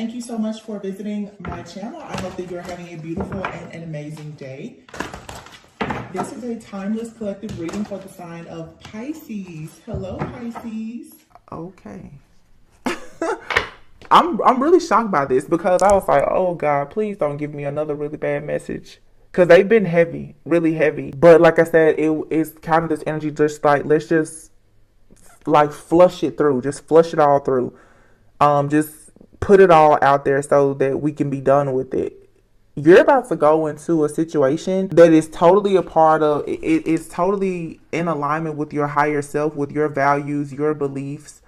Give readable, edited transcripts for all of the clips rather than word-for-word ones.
Thank you so much for visiting my channel. I hope that you're having a beautiful and an amazing day. This is a timeless collective reading for the sign of Pisces. Hello, Pisces. Okay. I'm really shocked by this because I was like, oh God, please don't give me another really bad message. Because they've been heavy, really heavy. But like I said, it's kind of this energy just like, let's just like flush it through. Just flush it all through. Just put it all out there so that we can be done with it. You're about to go into a situation that is totally a part of, it is totally in alignment with your higher self, with your values, your beliefs.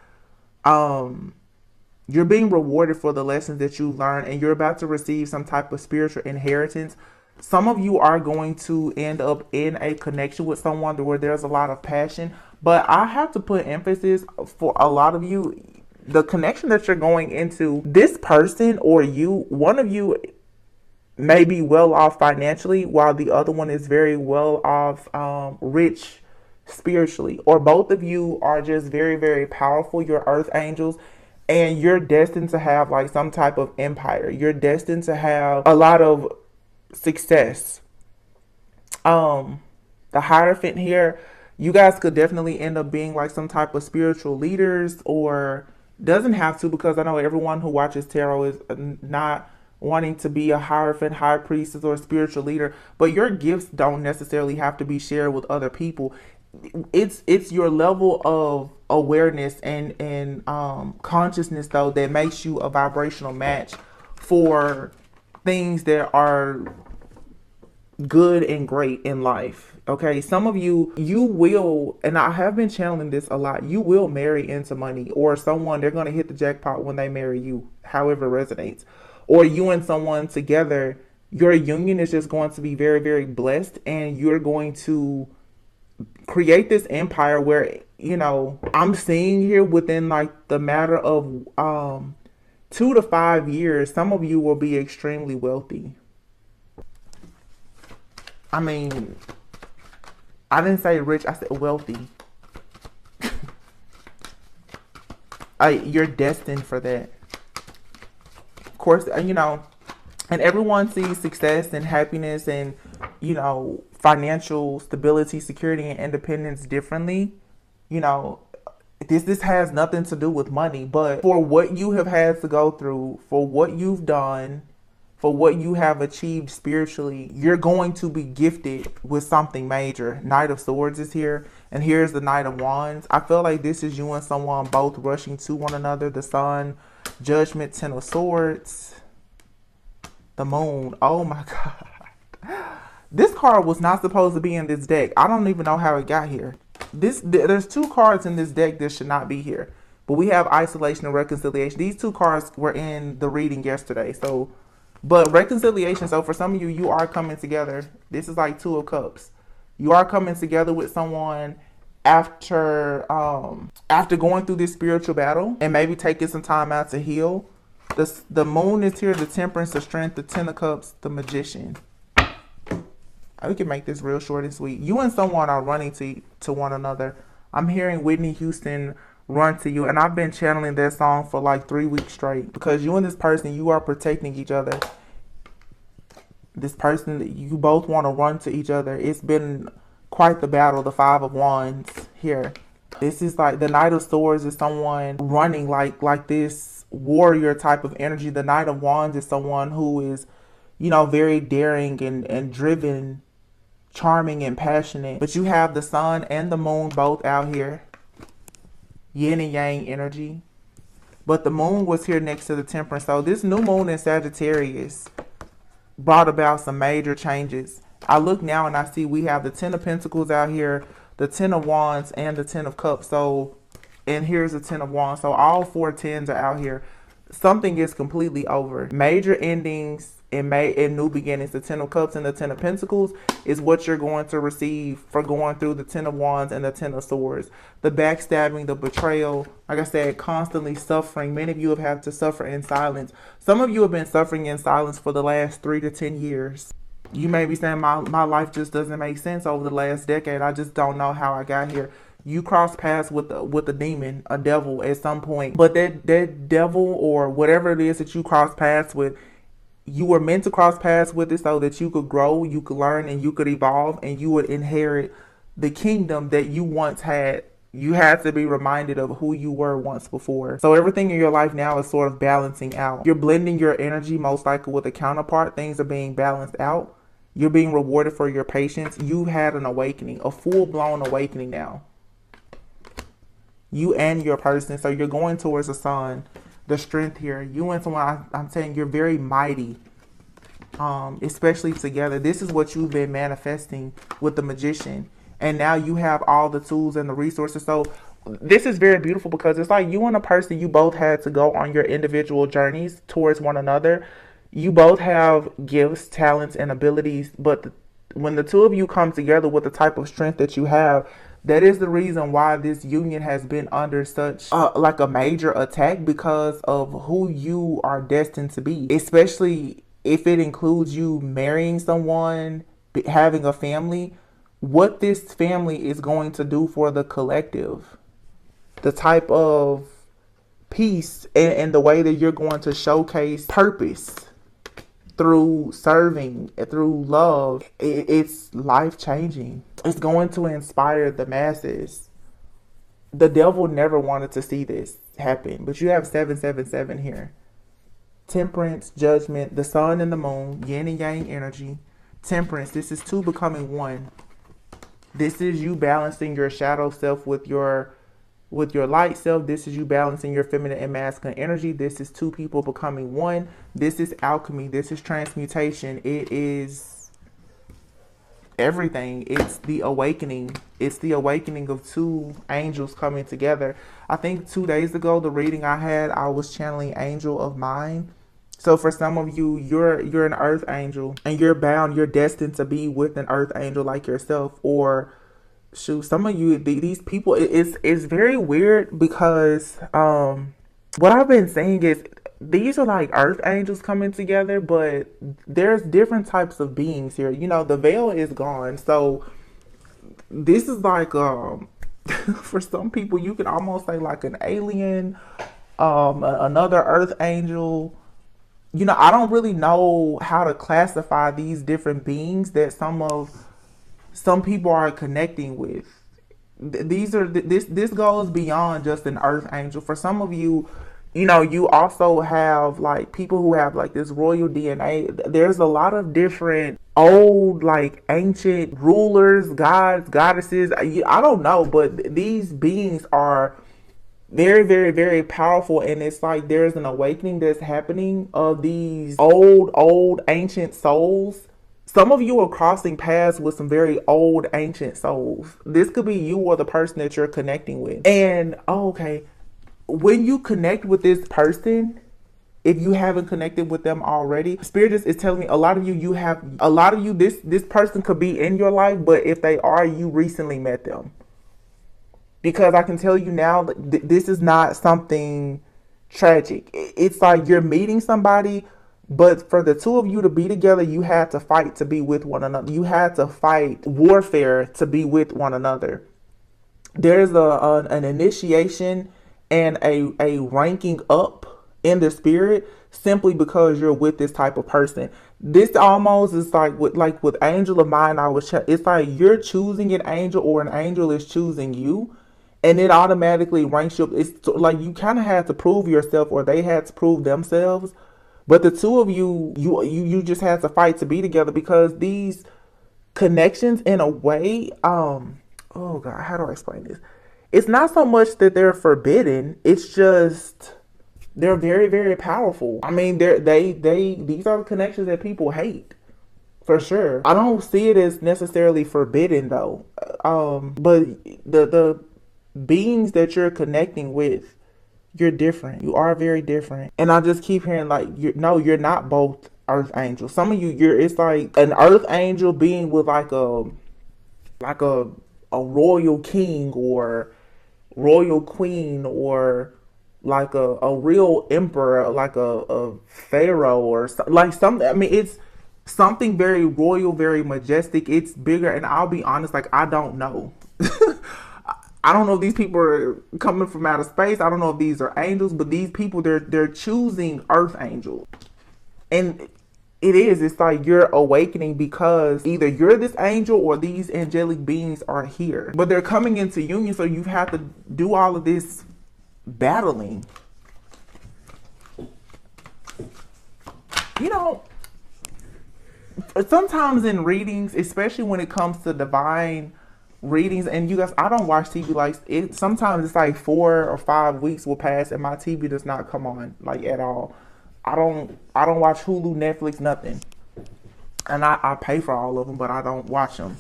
You're being rewarded for the lessons that you learned, and you're about to receive some type of spiritual inheritance. Some of you are going to end up in a connection with someone where there's a lot of passion, but I have to put emphasis for a lot of you, the connection that you're going into, this person or you, one of you may be well off financially while the other one is very well off, rich spiritually, or both of you are just very, very powerful. You're earth angels. And you're destined to have like some type of empire. You're destined to have a lot of success. The Hierophant here, you guys could definitely end up being like some type of spiritual leaders, or doesn't have to, because I know everyone who watches tarot is not wanting to be a Hierophant, high priestess, or a spiritual leader, but your gifts don't necessarily have to be shared with other people. It's your level of awareness and consciousness though that makes you a vibrational match for things that are good and great in life. Okay, some of you will, and I have been channeling this a lot, you will marry into money, or someone, they're going to hit the jackpot when they marry you, however it resonates, or you and someone together, your union is just going to be very, very blessed, and you're going to create this empire where, you know, I'm seeing here within like the matter of 2 to 5 years, some of you will be extremely wealthy. I mean, I didn't say rich, I said wealthy. You're destined for that. Of course, you know, and everyone sees success and happiness and, you know, financial stability, security, and independence differently. You know, this has nothing to do with money, but for what you have had to go through, for what you've done, for what you have achieved spiritually, you're going to be gifted with something major. Knight of Swords is here, and here's the Knight of Wands. I feel like this is you and someone both rushing to one another. The Sun, Judgment, Ten of Swords, the Moon. Oh my God. This card was not supposed to be in this deck. I don't even know how it got here. There's 2 cards in this deck that should not be here. But we have Isolation and Reconciliation. These 2 cards were in the reading yesterday. So, but Reconciliation, so for some of you, you are coming together. This is like 2 of Cups. You are coming together with someone after going through this spiritual battle and maybe taking some time out to heal. The Moon is here, the Temperance, the Strength, the Ten of Cups, the Magician. We can make this real short and sweet. You and someone are running to one another. I'm hearing Whitney Houston, Run to You, and I've been channeling that song for like 3 weeks straight, because you and this person, you are protecting each other. This person, you both want to run to each other. It's been quite the battle. The 5 of Wands here. This is like the Knight of Swords is someone running like this warrior type of energy. The Knight of Wands is someone who is, you know, very daring and driven, charming and passionate. But you have the Sun and the Moon both out here. Yin and Yang energy. But the Moon was here next to the Temperance. So this new moon in Sagittarius brought about some major changes. I look now and I see we have the 10 of Pentacles out here, the 10 of Wands, and the 10 of Cups. So, and here's the 10 of Wands. So all 4 10s are out here. Something is completely over. Major endings and new beginnings. The 10 of Cups and the 10 of Pentacles is what you're going to receive for going through the 10 of Wands and the 10 of Swords. The backstabbing, the betrayal, like I said, constantly suffering. Many of you have had to suffer in silence. Some of you have been suffering in silence for the last 3 to 10 years. You may be saying, my life just doesn't make sense over the last decade. I just don't know how I got here. You cross paths with a demon, a devil at some point. But that devil or whatever it is that you cross paths with, you were meant to cross paths with it so that you could grow, you could learn, and you could evolve, and you would inherit the kingdom that you once had. You had to be reminded of who you were once before. So everything in your life now is sort of balancing out. You're blending your energy most likely with a counterpart. Things are being balanced out. You're being rewarded for your patience. You had an awakening, a full-blown awakening now. You and your person. So you're going towards the sun, the strength here. You and someone, I'm saying you're very mighty, especially together. This is what you've been manifesting with the magician. And now you have all the tools and the resources. So this is very beautiful because it's like you and a person, you both had to go on your individual journeys towards one another. You both have gifts, talents, and abilities. But when the two of you come together with the type of strength that you have, that is the reason why this union has been under such like a major attack, because of who you are destined to be. Especially if it includes you marrying someone, having a family. What this family is going to do for the collective, the type of peace and the way that you're going to showcase purpose through serving, through love, it's life-changing. It's going to inspire the masses. The devil never wanted to see this happen, but you have 777 here. Temperance, judgment, the sun and the moon, yin and yang energy. Temperance, this is two becoming one. This is you balancing your shadow self with your light self. This is you balancing your feminine and masculine energy. This is two people becoming one. This is alchemy. This is transmutation. It is everything. It's the awakening. It's the awakening of two angels coming together. I think 2 days ago, the reading I had, I was channeling Angel of Mine. So for some of you, you're an earth angel and you're bound, you're destined to be with an earth angel like yourself. Or shoot, some of you, these people, it's very weird because what I've been saying is these are like earth angels coming together, but there's different types of beings here. You know, the veil is gone. So this is like, for some people, you could almost say like an alien, another earth angel. You know, I don't really know how to classify these different beings that some people are connecting with. This goes beyond just an earth angel. For some of you, you know, you also have like people who have like this royal DNA. There's a lot of different old, like ancient rulers, gods, goddesses. I don't know, but these beings are very, very, very powerful. And it's like there's an awakening that's happening of these old ancient souls. Some of you are crossing paths with some very old ancient souls. This could be you or the person that you're connecting with. And when you connect with this person, if you haven't connected with them already, Spirit is telling me a lot of you, this person could be in your life, but if they are, you recently met them. Because I can tell you now, this is not something tragic. It's like you're meeting somebody, but for the two of you to be together, you had to fight to be with one another. You had to fight warfare to be with one another. There's an initiation and a ranking up in the spirit simply because you're with this type of person. This almost is like with Angel of Mine. It's like you're choosing an angel or an angel is choosing you. And it automatically ranks you up. It's like you kind of had to prove yourself, or they had to prove themselves. But the two of you just had to fight to be together, because these connections, in a way, oh God, how do I explain this? It's not so much that they're forbidden. It's just they're very, very powerful. I mean, these are connections that people hate, for sure. I don't see it as necessarily forbidden though. But the beings that you're connecting with, you're different. You are very different. And I just keep hearing like, you're not both earth angels. Some of you, it's like an earth angel being with like a royal king or royal queen, or like a real emperor, like a pharaoh or like something. I mean, it's something very royal, very majestic. It's bigger. And I'll be honest, like, I don't know. I don't know if these people are coming from outer space. I don't know if these are angels, but these people, they're choosing earth angels. And it's like you're awakening because either you're this angel or these angelic beings are here. But they're coming into union, so you have to do all of this battling. You know, sometimes in readings, especially when it comes to divine readings, and you guys, I don't watch TV like it. Sometimes it's like 4 or 5 weeks will pass and my TV does not come on like at all. I don't watch Hulu, Netflix, nothing. And I pay for all of them, but I don't watch them.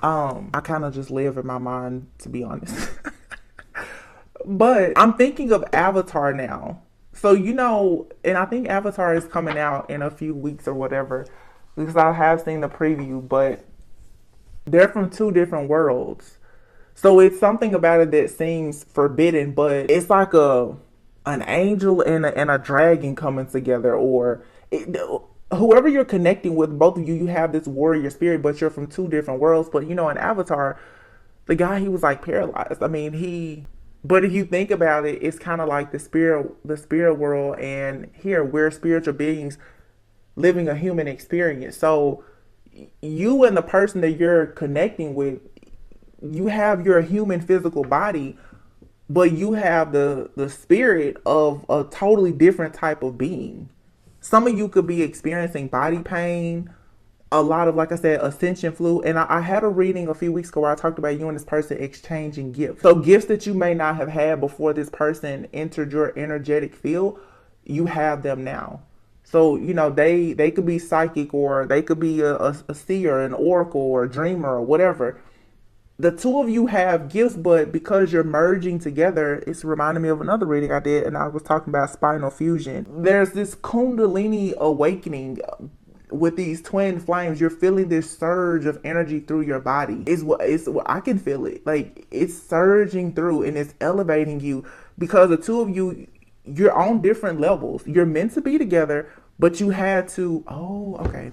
I kind of just live in my mind, to be honest. But I'm thinking of Avatar now. So, you know, and I think Avatar is coming out in a few weeks or whatever, because I have seen the preview, but they're from 2 different worlds. So it's something about it that seems forbidden, but it's like an angel and a dragon coming together, or whoever you're connecting with, both of you have this warrior spirit, but you're from 2 different worlds. But you know, in Avatar, the guy, he was like paralyzed. I mean, but if you think about it, it's kind of like the spirit world, and here we're spiritual beings living a human experience. So you and the person that you're connecting with, you have your human physical body, but you have the spirit of a totally different type of being. Some of you could be experiencing body pain, a lot of, like I said, ascension flu. And I had a reading a few weeks ago where I talked about you and this person exchanging gifts. So gifts that you may not have had before this person entered your energetic field, you have them now. So, you know, they could be psychic, or they could be a seer, an oracle, or a dreamer, or whatever. The 2 of you have gifts, but because you're merging together, it's reminding me of another reading I did, and I was talking about spinal fusion. There's this Kundalini awakening with these twin flames. You're feeling this surge of energy through your body. It's what I can feel it. Like, it's surging through and it's elevating you, because the 2 of you, you're on different levels. You're meant to be together, but you had to, okay.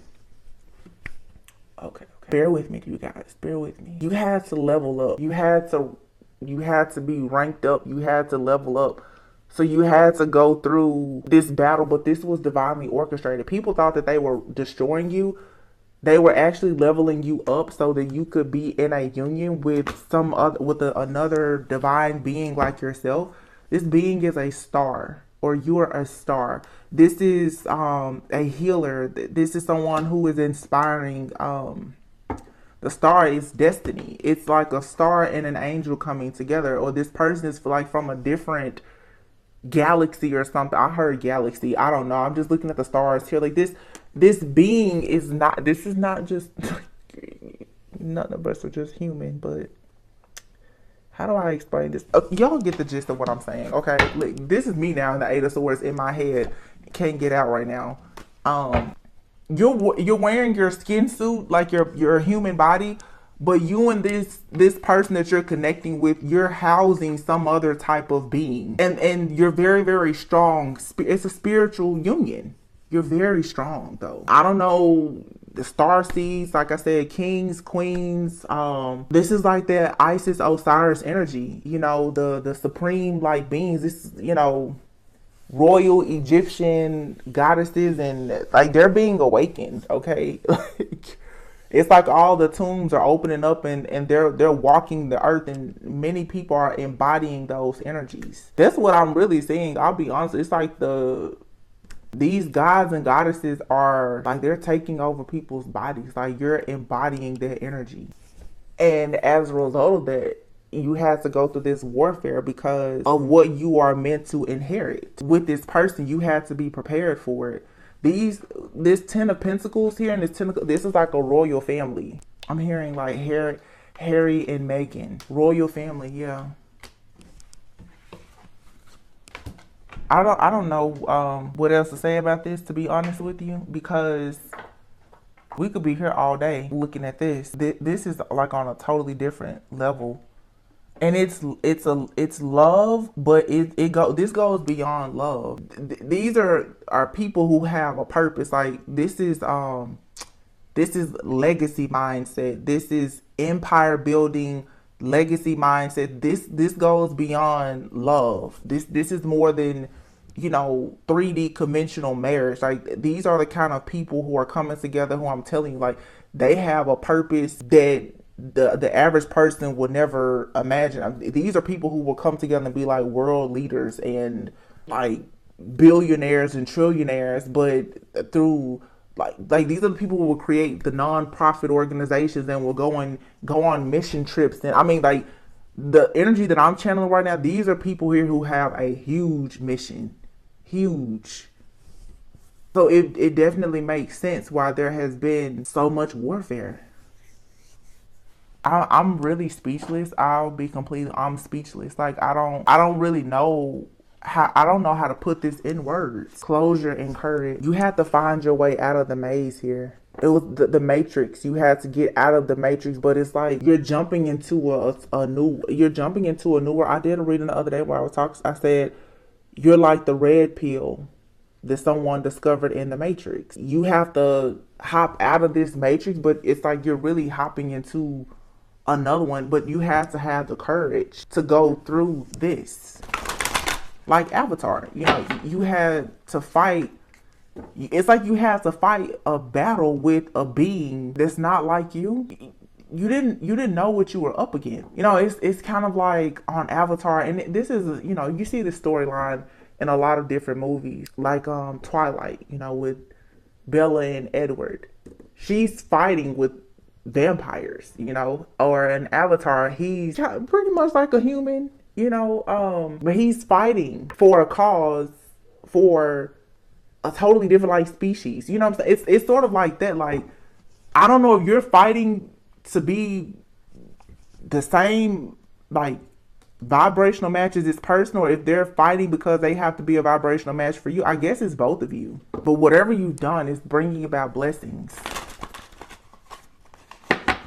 Bear with me, you guys. Bear with me. You had to level up. You had to be ranked up. You had to level up. So you had to go through this battle, but this was divinely orchestrated. People thought that they were destroying you. They were actually leveling you up so that you could be in a union with another divine being like yourself. This being is a star, or you are a star. This is a healer. This is someone who is inspiring. The star is destiny. It's like a star and an angel coming together, or this person is like from a different galaxy or something. I heard galaxy. I don't know. I'm just looking at the stars here. Like this being is not. This is not just. None of us are just human, but. How do I explain this? Y'all get the gist of what I'm saying, okay? Look, this is me now in the 8 of Swords in my head. Can't get out right now. You're wearing your skin suit, like your human body, but you and this person that you're connecting with, you're housing some other type of being, and you're very, very strong. It's a spiritual union. You're very strong, though. I don't know. The star seeds, like I said, kings, queens. This is like that Isis, Osiris energy. You know, the supreme like beings. This, you know, royal Egyptian goddesses, and like they're being awakened. Okay, it's like all the tombs are opening up, and they're walking the earth, and many people are embodying those energies. That's what I'm really seeing. I'll be honest. It's like these gods and goddesses are like, they're taking over people's bodies. Like, you're embodying their energy. And as a result of that, you have to go through this warfare because of what you are meant to inherit. With this person, you have to be prepared for it. This 10 of Pentacles here, and this is like a royal family. I'm hearing like Harry and Meghan. Royal family, yeah. I don't know what else to say about this, to be honest with you, because we could be here all day looking at this. This is like on a totally different level, and it's love, but this goes beyond love. These are people who have a purpose. Like, this is legacy mindset. This is empire building, legacy mindset. This goes beyond love. This is more than, 3D conventional marriage. Like, these are the kind of people who are coming together who I'm telling you, like, they have a purpose that the average person would never imagine. These are people who will come together and be like world leaders and like billionaires and trillionaires, but through like these are the people who will create the non-profit organizations and will go on mission trips. And I mean, like, the energy that I'm channeling right now, these are people here who have a huge mission. Huge. So it definitely makes sense why there has been so much warfare. I'm really speechless. I'm speechless. Like, I don't really know I don't know how to put this in words. Closure and courage. You had to find your way out of the maze here. It was the matrix. You had to get out of the matrix, but it's like you're jumping into you're jumping into a newer. I did a reading the other day where I was talking. I said you're like the red pill that someone discovered in the matrix. You have to hop out of this matrix, but it's like you're really hopping into another one, but you have to have the courage to go through this. Like Avatar, you had to fight. It's like you had to fight a battle with a being that's not like you. You didn't know what you were up against. It's kind of like on Avatar, and this is you see the storyline in a lot of different movies, like Twilight. With Bella and Edward, she's fighting with vampires. Or in Avatar, he's pretty much like a human. But he's fighting for a cause, for a totally different like species. You know what I'm saying? It's sort of like that. Like, I don't know if you're fighting to be the same like vibrational match as this person, or if they're fighting because they have to be a vibrational match for you. I guess it's both of you. But whatever you've done is bringing about blessings.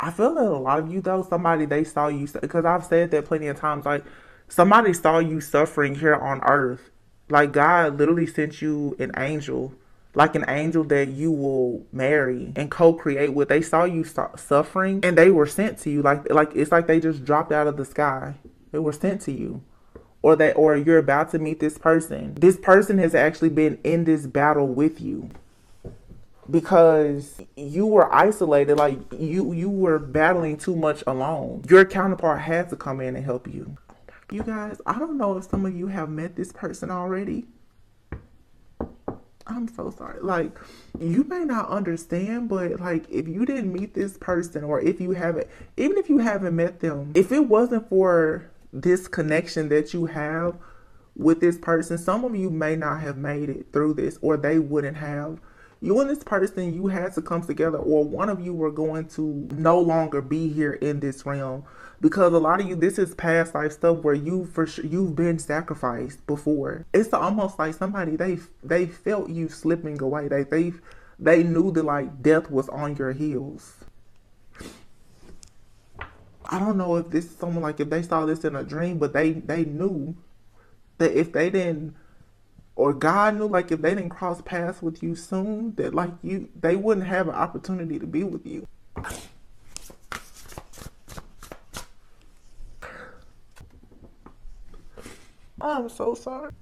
I feel that a lot of you, though, somebody, they saw you, because I've said that plenty of times, like, somebody saw you suffering here on earth. Like, God literally sent you an angel, like an angel that you will marry and co-create with. They saw you suffering, and they were sent to you. Like it's like they just dropped out of the sky. They were sent to you. Or you're about to meet this person. This person has actually been in this battle with you, because you were isolated. Like, you were battling too much alone. Your counterpart had to come in and help you. You guys, I don't know if some of you have met this person already. I'm so sorry. Like, you may not understand, but like, if you didn't meet this person, or if you haven't, even if you haven't met them, if it wasn't for this connection that you have with this person, some of you may not have made it through this, or they wouldn't have. You and this person, you had to come together, or one of you were going to no longer be here in this realm, because a lot of you, this is past life stuff where you've been sacrificed before. It's almost like somebody, they felt you slipping away. They knew that like death was on your heels. I don't know if this is someone, like, if they saw this in a dream, but they knew that if they didn't, or God knew, like, if they didn't cross paths with you soon, that like they wouldn't have an opportunity to be with you. I'm so sorry.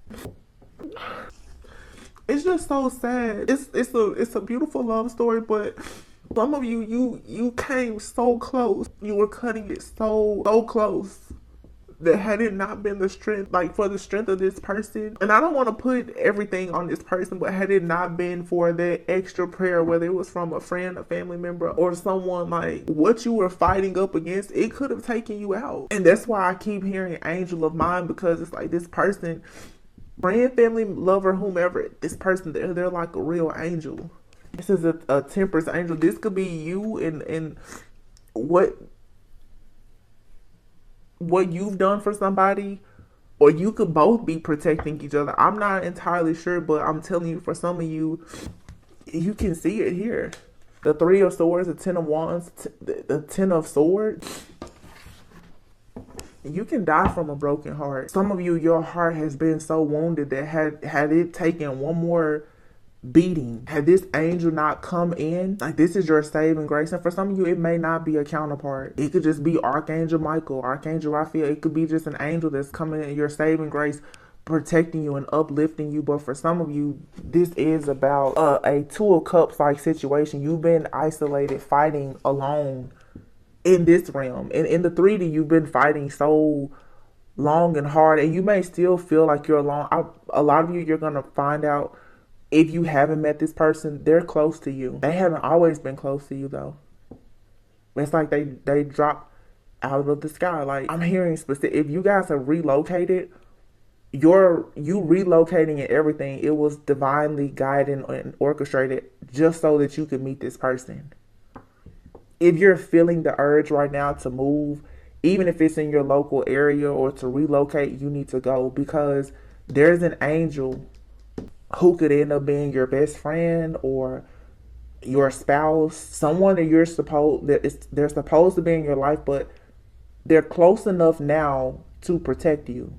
It's just so sad. It's a beautiful love story, but some of you came so close. You were cutting it so close, that had it not been the strength, like for the strength of this person, and I don't want to put everything on this person, but had it not been for that extra prayer, whether it was from a friend, a family member, or someone, like what you were fighting up against, it could have taken you out. And that's why I keep hearing angel of mine, because it's like this person, friend, family, lover, whomever, this person, they're like a real angel. This is a temperance angel. This could be you and what you've done for somebody, or you could both be protecting each other. I'm not entirely sure, but I'm telling you, for some of you, you can see it here. The Three of Swords, the Ten of Wands, the Ten of Swords. You can die from a broken heart. Some of you, your heart has been so wounded that had it taken one more beating. Had this angel not come in, like this is your saving grace. And for some of you, it may not be a counterpart. It could just be Archangel Michael, Archangel Raphael. It could be just an angel that's coming in, your saving grace, protecting you and uplifting you. But for some of you, this is about a Two of Cups like situation. You've been isolated, fighting alone in this realm. And in the 3D, you've been fighting so long and hard, and you may still feel like you're alone. A lot of you, you're gonna find out, if you haven't met this person, they're close to you. They haven't always been close to you though. It's like they drop out of the sky. Like, I'm hearing specific, if you guys have relocated, you relocating and everything, it was divinely guided and orchestrated just so that you could meet this person. If you're feeling the urge right now to move, even if it's in your local area, or to relocate, you need to go, because there's an angel who could end up being your best friend or your spouse, someone that they're supposed to be in your life, but they're close enough now to protect you.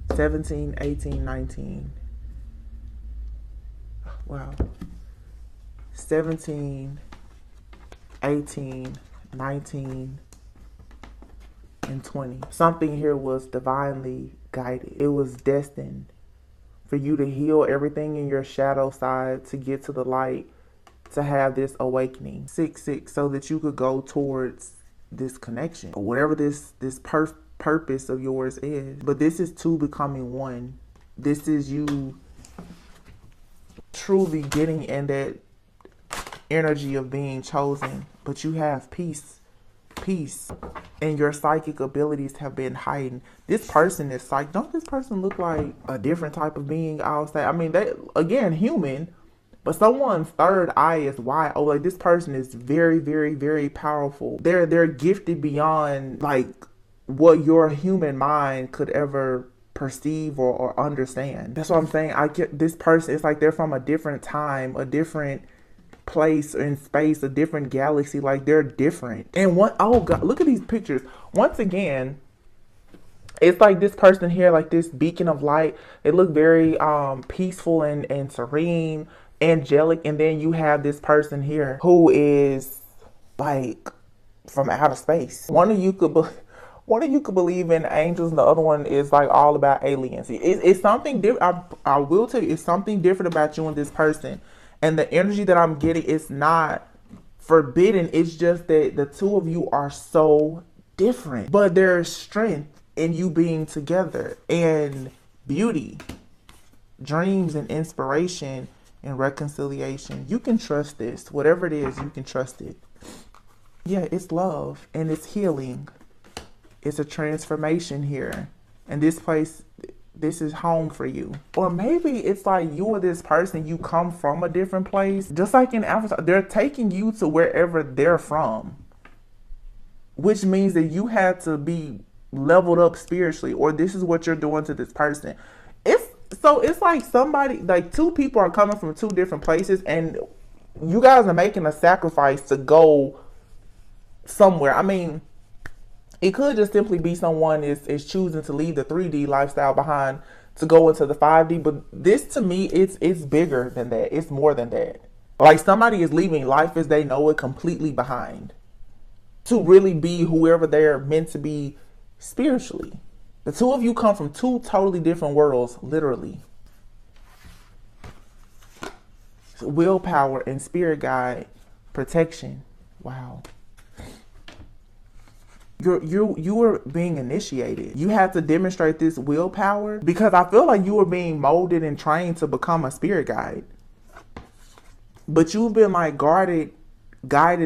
$17, $18, $19. Wow. 17, 18, 19, and 20. Something here was divinely guided. It was destined for you to heal everything in your shadow side, to get to the light, to have this awakening. 6, so that you could go towards this connection, or whatever this purpose of yours is. But this is two becoming one. This is you truly getting in that energy of being chosen. But you have peace, and your psychic abilities have been heightened. This person is psychic. Don't this person look like a different type of being? I'll say. I mean, they, again, human, but someone's third eye is wide. Oh, like, this person is very, very, very powerful. They're gifted beyond like what your human mind could ever perceive or understand. That's what I'm saying. I get this person. It's like they're from a different time, a different place in space, a different galaxy. Like, they're different. And oh God, look at these pictures. Once again, it's like this person here, like this beacon of light. They look very peaceful and serene, angelic. And then you have this person here who is like from outer space. One of you could believe in angels, and the other one is like all about aliens. It's something different. I will tell you, it's something different about you and this person. And the energy that I'm getting is not forbidden. It's just that the two of you are so different. But there's strength in you being together, and beauty, dreams, and inspiration, and reconciliation. You can trust this. Whatever it is, you can trust it. Yeah, it's love, and it's healing. It's a transformation here. And this place, this is home for you. Or maybe it's like you or this person, you come from a different place. Just like in Avatar, they're taking you to wherever they're from. Which means that you had to be leveled up spiritually, or this is what you're doing to this person. It's like somebody, like two people are coming from two different places, and you guys are making a sacrifice to go somewhere. I mean, it could just simply be someone is choosing to leave the 3D lifestyle behind to go into the 5D. But this, to me, it's bigger than that. It's more than that. Like, somebody is leaving life as they know it completely behind to really be whoever they're meant to be spiritually. The two of you come from two totally different worlds, literally. Willpower and spirit guide, protection. Wow. You were being initiated. You had to demonstrate this willpower, because I feel like you were being molded and trained to become a spirit guide. But you've been like guided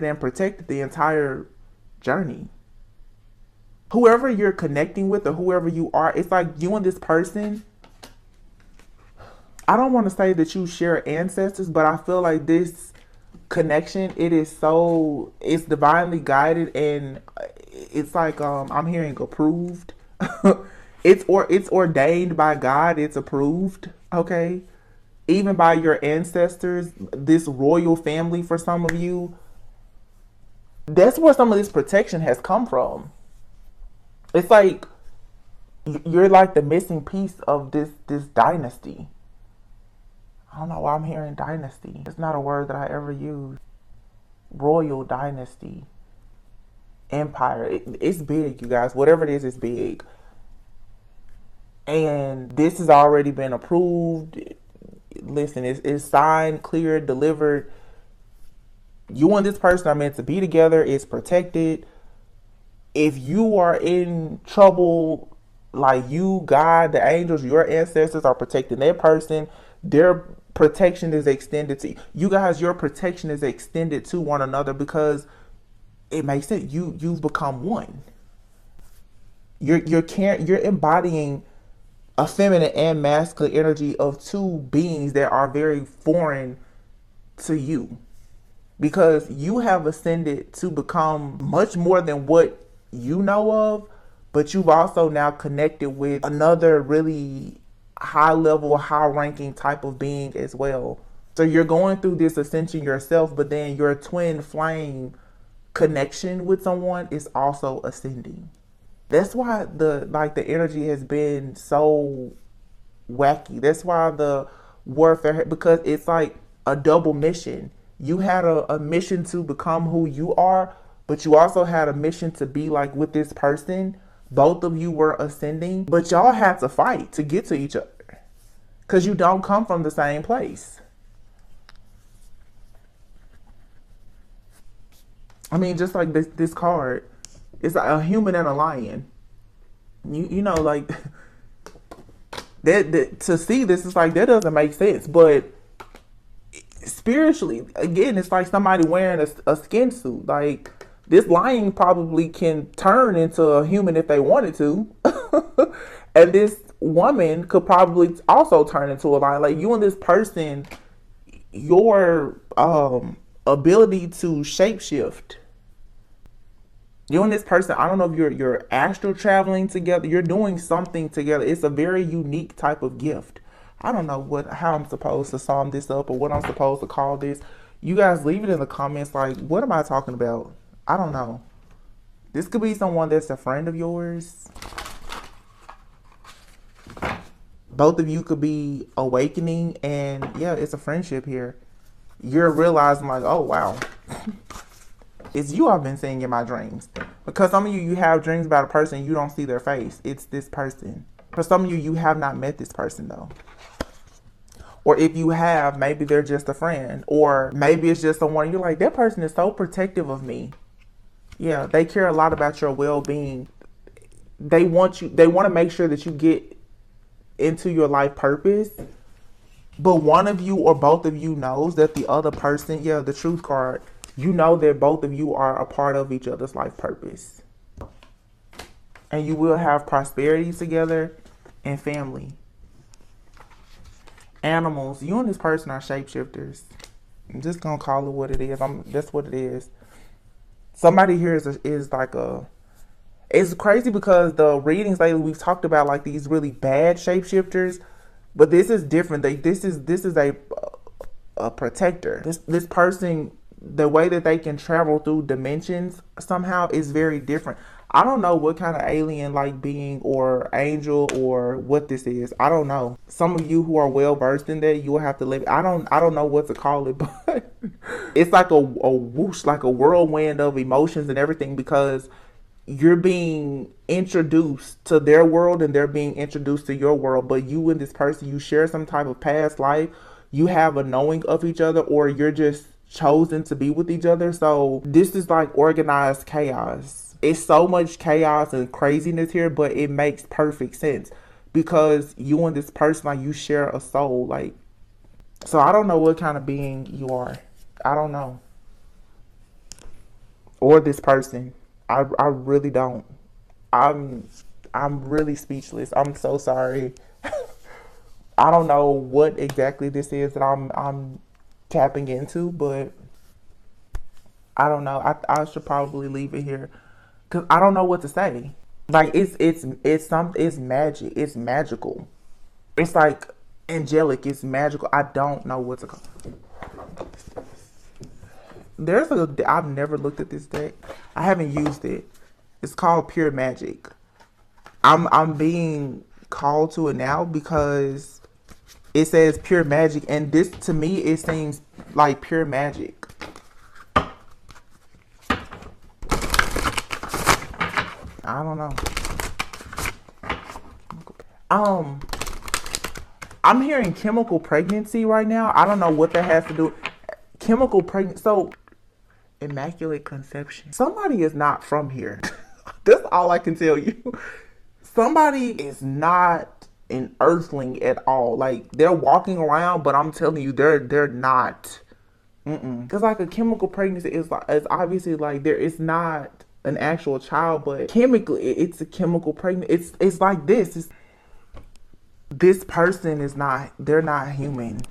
and protected the entire journey. Whoever you're connecting with, or whoever you are, it's like you and this person, I don't want to say that you share ancestors, but I feel like this connection, it's divinely guided, and it's like I'm hearing approved. it's ordained by God. It's approved, okay? Even by your ancestors, this royal family. For some of you, that's where some of this protection has come from. It's like You're like the missing piece of this dynasty. I don't know why I'm hearing dynasty. It's not a word that I ever use. Royal dynasty. Empire. It's big, you guys. Whatever it is, it's big. And this has already been approved. Listen, it's signed, cleared, delivered. You and this person are meant to be together. It's protected. If you are in trouble, like you, God, the angels, your ancestors are protecting that person, their protection is extended to you. You guys, your protection is extended to one another because it makes sense. You've become one. You're embodying a feminine and masculine energy of two beings that are very foreign to you, because you have ascended to become much more than what you know of, but you've also now connected with another really high level, high ranking type of being as well. So you're going through this ascension yourself, but then your twin flame connection with someone is also ascending. That's why the energy has been so wacky. That's why the warfare, because it's like a double mission. You had a mission to become who you are, but you also had a mission to be like with this person. Both of you were ascending, but y'all had to fight to get to each other because you don't come from the same place. I mean, just like this card, it's like a human and a lion. You know, like that to see this, it's like that doesn't make sense. But spiritually, again, it's like somebody wearing a skin suit. Like this lion probably can turn into a human if they wanted to, and this woman could probably also turn into a lion. Like you and this person, your ability to shapeshift. You and this person, I don't know if you're astral traveling together. You're doing something together. It's a very unique type of gift. I don't know how I'm supposed to sum this up or what I'm supposed to call this. You guys leave it in the comments. Like, what am I talking about? I don't know. This could be someone that's a friend of yours. Both of you could be awakening, and yeah, it's a friendship here. You're realizing like, oh wow. It's you I've been seeing in my dreams. Because some of you have dreams about a person, you don't see their face. It's this person. For some of you have not met this person though. Or if you have, maybe they're just a friend. Or maybe it's just someone you're like, that person is so protective of me. Yeah, they care a lot about your well-being. They want to make sure that you get into your life purpose. But one of you or both of you knows that the other person, yeah, the truth card, you know that both of you are a part of each other's life purpose. And you will have prosperity together and family. Animals, you and this person are shapeshifters. I'm just going to call it what it is. That's what it is. Somebody here is like it's crazy because the readings lately we've talked about like these really bad shapeshifters, but this is different. This is a protector. This person, the way that they can travel through dimensions somehow is very different. I don't know what kind of alien like being or angel or what this is. I don't know. Some of you who are well versed in that, you will have to live. I don't know what to call it, but it's like a whoosh, like a whirlwind of emotions and everything, because you're being introduced to their world and they're being introduced to your world. But you and this person, you share some type of past life. You have a knowing of each other, or you're just chosen to be with each other. So this is like organized chaos. It's so much chaos and craziness here, but it makes perfect sense because you and this person, like, you share a soul. Like, so I don't know what kind of being you are. I don't know. Or this person. I really don't. I'm really speechless. I'm so sorry. I don't know what exactly this is that I'm tapping into, but I don't know. I should probably leave it here because I don't know what to say. Like it's magic. It's magical. It's like angelic. It's magical. I don't know what to call. I've never looked at this deck. I haven't used it. It's called Pure Magic. I'm being called to it now because it says pure magic, and this to me it seems like pure magic. I don't know. I'm hearing chemical pregnancy right now. I don't know what that has to do. Chemical pregnancy. So, immaculate conception. Somebody is not from here. That's all I can tell you. Somebody is not an earthling at all. Like, they're walking around, but I'm telling you, they're not. Because like a chemical pregnancy is obviously like it's not an actual child, but chemically it's a chemical pregnancy. It's like this. This person is not. They're not human.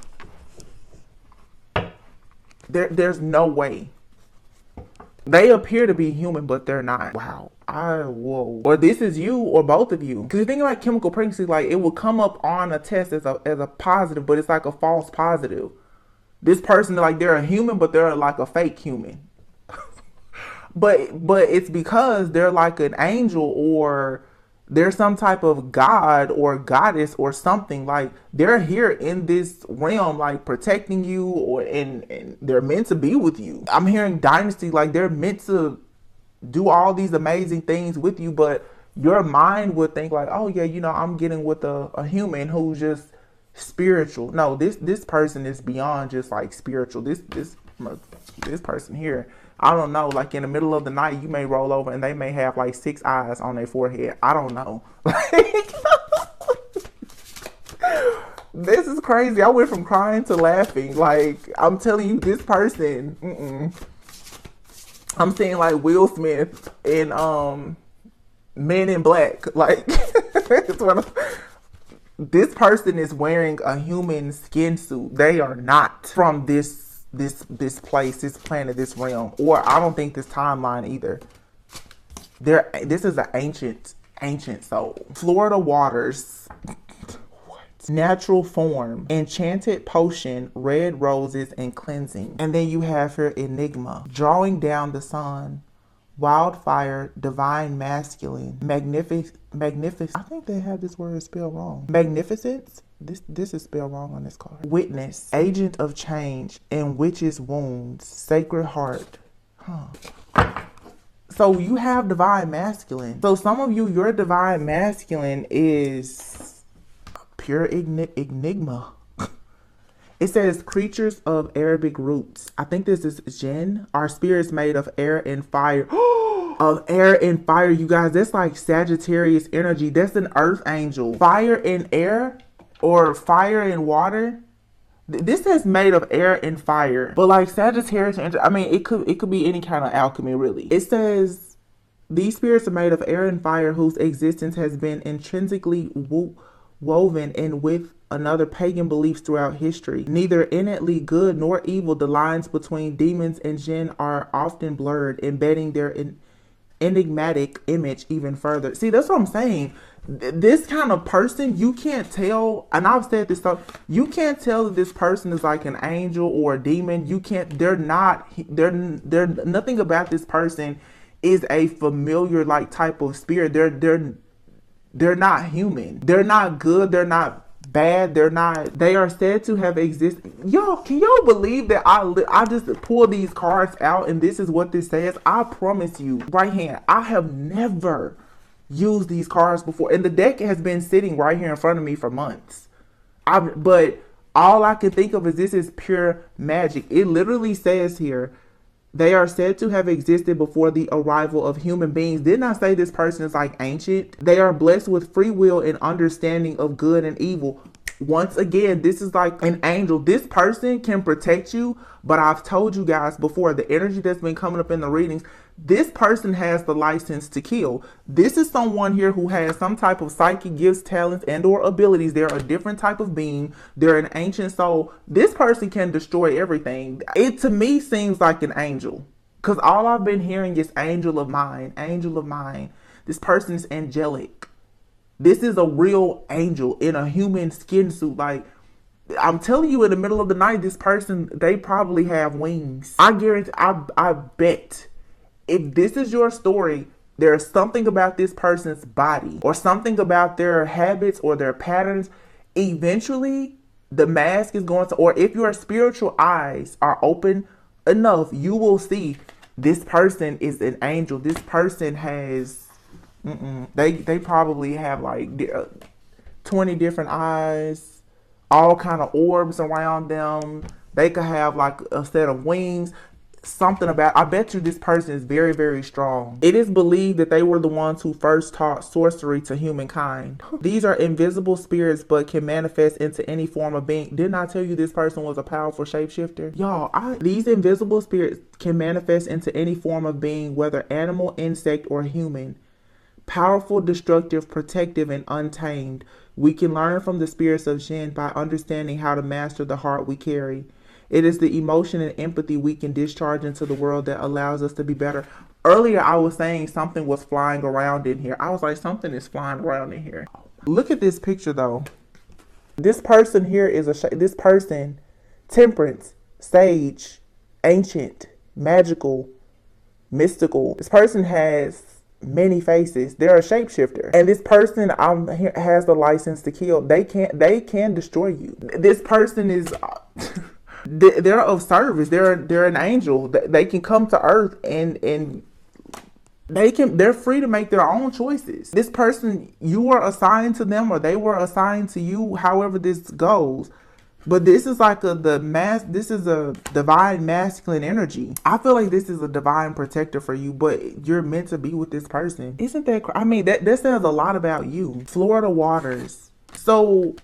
There's no way. They appear to be human, but they're not. Wow. Whoa. Or this is you, or both of you. Because you think like chemical pregnancy, like it will come up on a test as a positive, but it's like a false positive. This person, like they're a human, but they're like a fake human. but it's because they're like an angel, or they're some type of god or goddess or something. Like they're here in this realm, like protecting you, and they're meant to be with you. I'm hearing dynasty, like they're meant to do all these amazing things with you, but your mind would think like, oh yeah, I'm getting with a human who's just spiritual. No, this person is beyond just like spiritual. This person here, I don't know, like in the middle of the night you may roll over and they may have like 6 eyes on their forehead. I don't know. This is crazy. I went from crying to laughing. Like I'm telling you, this person, I'm saying like Will Smith in Men in Black. Like it's one of, this person is wearing a human skin suit. They are not from this place, this planet, this realm, or I don't think this timeline either. This is an ancient soul. Florida waters. What? Natural form, enchanted potion, red roses, and cleansing. And then you have her enigma, drawing down the sun, wildfire, divine masculine, magnificent. I think they have this word spelled wrong. Magnificence. This is spelled wrong on this card. Witness, agent of change, and witch's wounds, sacred heart. So you have divine masculine. So some of you, your divine masculine is pure enigma. It says creatures of Arabic roots. I think this is jinn. Our spirits made of air and fire. Of air and fire, you guys. That's like Sagittarius energy. That's an earth angel. Fire and air, or fire and water. This is made of air and fire. But like Sagittarius energy, I mean, it could be any kind of alchemy, really. It says these spirits are made of air and fire, whose existence has been intrinsically woven in with another pagan beliefs throughout history. Neither innately good nor evil, the lines between demons and jinn are often blurred, embedding their enigmatic image even further. See, that's what I'm saying. This kind of person, you can't tell, and I've said this stuff, you can't tell that this person is like an angel or a demon. You can't, they're nothing about this person is a familiar like type of spirit. They're not human. They're not good. They're not bad. They are said to have existed. Y'all, can y'all believe that I just pulled these cards out and this is what this says? I promise you, right hand, I have never used these cards before, and the deck has been sitting right here in front of me for months. But all I can think of is this is pure magic. It literally says here, they are said to have existed before the arrival of human beings. Didn't I say this person is like ancient? They are blessed with free will and understanding of good and evil. Once again, this is like an angel. This person can protect you, but I've told you guys before, the energy that's been coming up in the readings, this person has the license to kill. This is someone here who has some type of psychic gifts, talents, and or abilities. They're a different type of being. They're an ancient soul. This person can destroy everything. It to me seems like an angel, because all I've been hearing is angel of mine, angel of mine. This person is angelic. This is a real angel in a human skin suit. Like, I'm telling you, in the middle of the night, this person, they probably have wings. I guarantee, I bet, if this is your story, There's something about this person's body or something about their habits or their patterns. Eventually, the mask is going to, or if your spiritual eyes are open enough, you will see this person is an angel. This person has, they probably have like 20 different eyes, all kind of orbs around them. They could have like a set of wings. Something about, I bet you this person is very, very strong. It is believed that they were the ones who first taught sorcery to humankind. These are invisible spirits but can manifest into any form of being. Didn't I tell you this person was a powerful shapeshifter? Y'all, these invisible spirits can manifest into any form of being, whether animal, insect, or human. Powerful, destructive, protective, and untamed. We can learn from the spirits of Jinn by understanding how to master the heart we carry. It is the emotion and empathy we can discharge into the world that allows us to be better. Earlier, I was saying something was flying around in here. I was like, something is flying around in here. Look at this picture, though. This person here is this person, temperance, sage, ancient, magical, mystical. This person has many faces. They're a shapeshifter, and this person has the license to kill. They can destroy you. This person is. They're of service. They're an angel. They can come to earth and they're free to make their own choices. This person, you were assigned to them or they were assigned to you, however this goes. But this is like this is a divine masculine energy. I feel like this is a divine protector for you, but you're meant to be with this person. Isn't that, I mean, that says a lot about you. Florida waters. So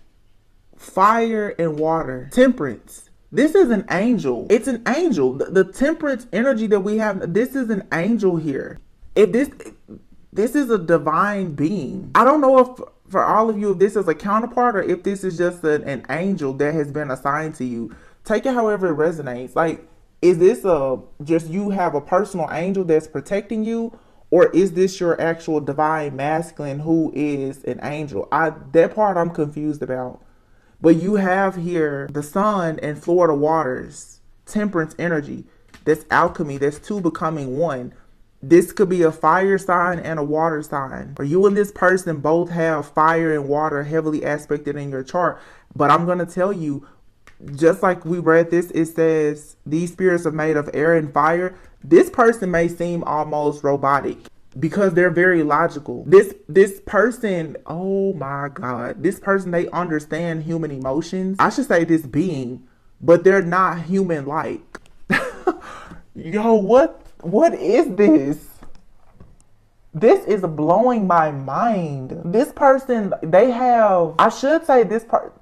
fire and water, temperance. This is an angel. It's an angel. The temperance energy that we have, this is an angel here. If this is a divine being. I don't know if for all of you, if this is a counterpart or if this is just an angel that has been assigned to you. Take it however it resonates. Like, is this just you have a personal angel that's protecting you? Or is this your actual divine masculine who is an angel? That part I'm confused about. But you have here the sun and Florida waters, temperance energy. That's alchemy. That's two becoming one. This could be a fire sign and a water sign. Or you and this person both have fire and water heavily aspected in your chart. But I'm going to tell you, just like we read this, it says these spirits are made of air and fire. This person may seem almost robotic, because they're very logical. This person, oh my God, this person, they understand human emotions. I should say this being, but they're not human-like. Yo, what is this? This is blowing my mind. This person, they have, I should say this part,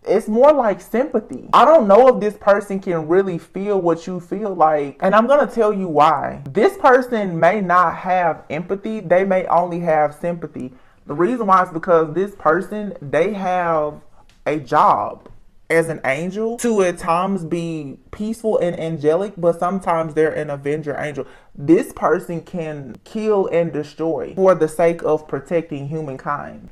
it's more like sympathy. I don't know if this person can really feel what you feel like. And I'm going to tell you why. This person may not have empathy. They may only have sympathy. The reason why is because this person, they have a job as an angel to at times be peaceful and angelic, but sometimes they're an avenger angel. This person can kill and destroy for the sake of protecting humankind.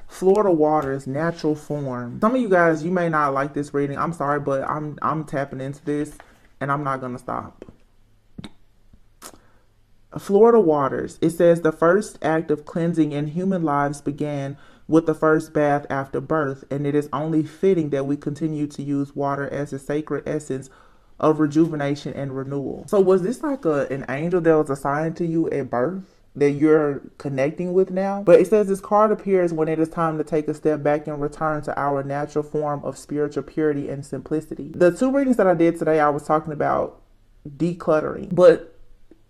Florida waters, natural form. Some of you guys, you may not like this reading. I'm sorry, but I'm tapping into this and I'm not gonna stop. Florida waters. It says the first act of cleansing in human lives began with the first bath after birth, and it is only fitting that we continue to use water as a sacred essence of rejuvenation and renewal. So was this like an angel that was assigned to you at birth that you're connecting with now? But it says this card appears when it is time to take a step back and return to our natural form of spiritual purity and simplicity. The two readings that I did today, I was talking about decluttering, but